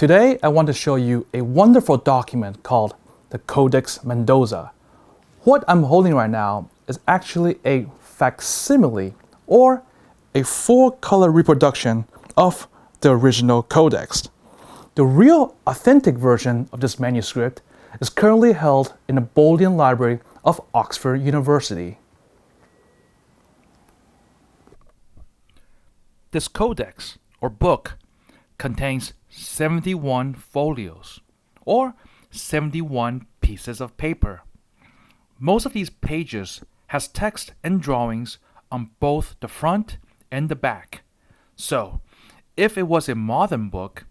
Today, I want to show you a wonderful document called the Codex Mendoza. What I'm holding right now is actually a facsimile or a full-color reproduction of the original codex. The real authentic version of this manuscript is currently held in the Bodleian Library of Oxford University. This codex, or book, contains 71 folios, or 71 pieces of paper. Most of these pages has text and drawings on both the front and the back. So, if it was a modern book,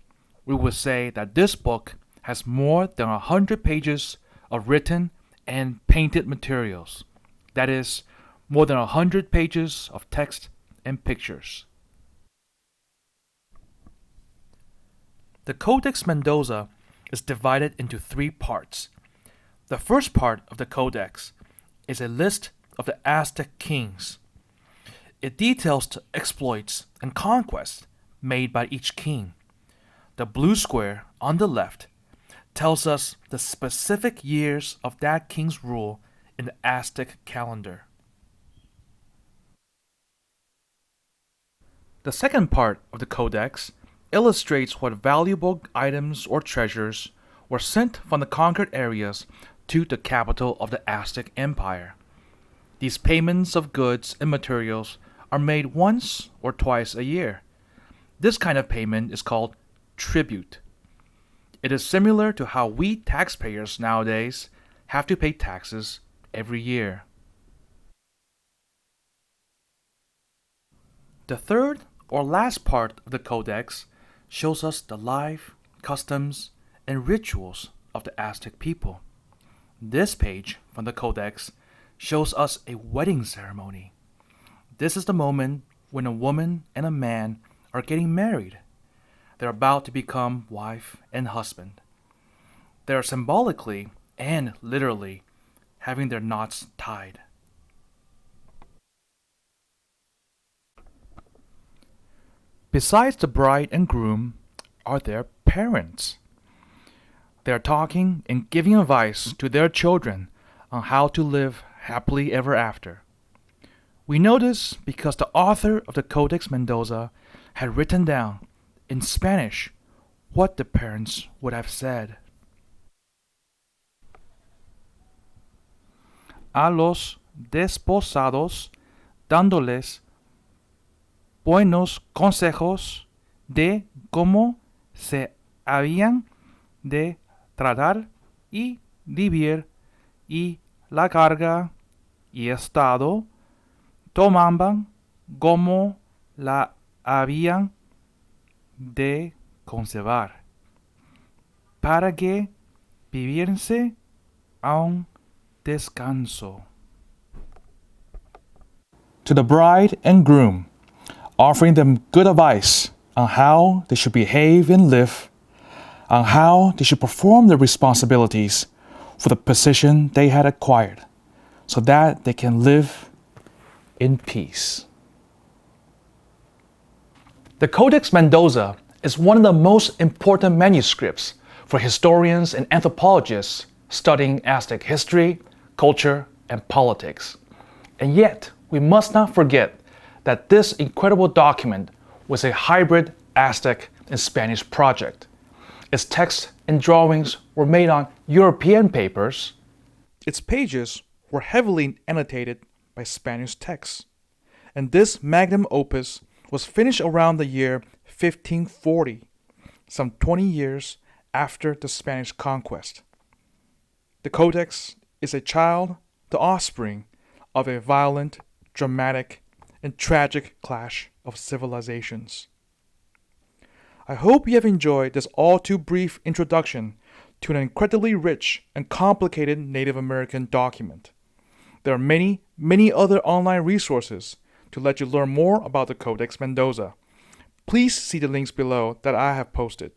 we would say that this book has more than 100 pages of written and painted materials. That is, more than 100 pages of text and pictures. The Codex Mendoza is divided into 3 parts. The first part of the Codex is a list of the Aztec kings. It details the exploits and conquests made by each king. The blue square on the left tells us the specific years of that king's rule in the Aztec calendar. The second part of the Codex illustrates what valuable items or treasures were sent from the conquered areas to the capital of the Aztec Empire. These payments of goods and materials are made once or twice a year. This kind of payment is called tribute. It is similar to how we taxpayers nowadays have to pay taxes every year. The third or last part of the Codex shows us the life, customs, and rituals of the Aztec people. This page from the Codex shows us a wedding ceremony. This is the moment when a woman and a man are getting married. They're about to become wife and husband. They are symbolically and literally having their knots tied. Besides the bride and groom are their parents. They are talking and giving advice to their children on how to live happily ever after. We know this because the author of the Codex Mendoza had written down in Spanish what the parents would have said. A los desposados dándoles buenos consejos de cómo se habían de tratar y vivir, y la carga y estado tomaban como la habían de conservar, para que viviese a un descanso. To the bride and groom, offering them good advice on how they should behave and live, on how they should perform their responsibilities for the position they had acquired, so that they can live in peace. The Codex Mendoza is one of the most important manuscripts for historians and anthropologists studying Aztec history, culture, and politics. And yet, we must not forget that this incredible document was a hybrid Aztec and Spanish project. Its text and drawings were made on European papers. Its pages were heavily annotated by Spanish texts. And this magnum opus was finished around the year 1540, some 20 years after the Spanish conquest. The Codex is a child, the offspring, of a violent, dramatic, and tragic clash of civilizations. I hope you have enjoyed this all too brief introduction to an incredibly rich and complicated Native American document. There are many, many other online resources to let you learn more about the Codex Mendoza. Please see the links below that I have posted.